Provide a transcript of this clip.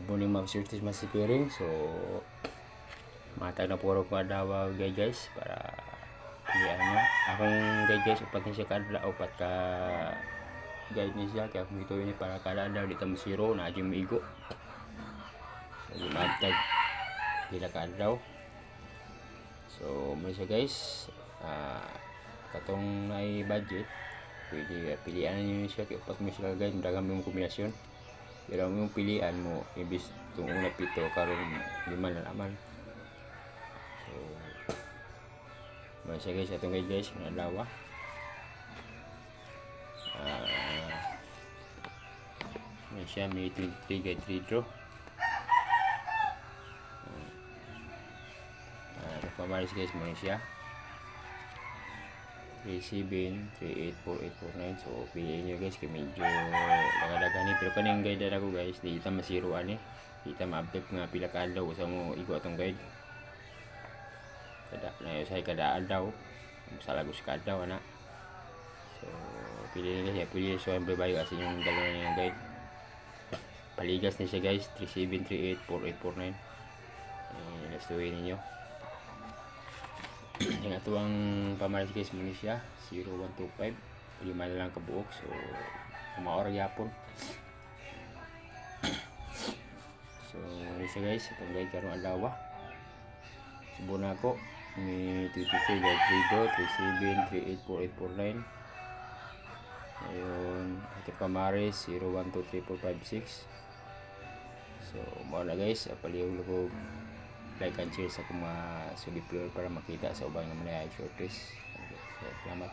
Buning mag-surtis masipiring. So matag na puro ko adawa guys para pilihan mo. Akong guys upat ni siya kadla upat ka guide ni siya kaya kung ito yun para kada daw dito mo zero na adyo migo. So matag pila ka daw. So mo siya guys katong may budget pwede pilihan niyo siya kaya upat mo siya guide daghang mo kombinasyon. Pero ang pilihan mo ibis itong una pito karon 5 na naman. So masya guys atong guys na lawa. Masya may 23 guide 3 draw. Pamaris guys mo siya 37, 38, 48, 49. So piliin nyo guys kaya medyo daga-daga ni. Pero kaning guide na ako guys di kita masiruan eh. Di kita ma-update nga pila ka adlaw sa mo igo atong guide. Kada na usay kada adlaw salagos ka adlaw ana. So piliin guys, piliin so ang babayo as inyong dalawa na guide. Paligas ni siya guys 37, 38, 48, 49. Let's do it ninyo. Yung atuang pamaris guys mo ni siya 0125 5 na lang kabuok. So kumaor gyapon. So ni siya guys itong guide karong adlaw. Subo na ako may 23 guide 3 do 37 38 48 49. Ayun ito pamaris 0123 456. So mo na guys apaliw ko like and share sa mga sulit para makita sa ubang mga shortlist. So salamat.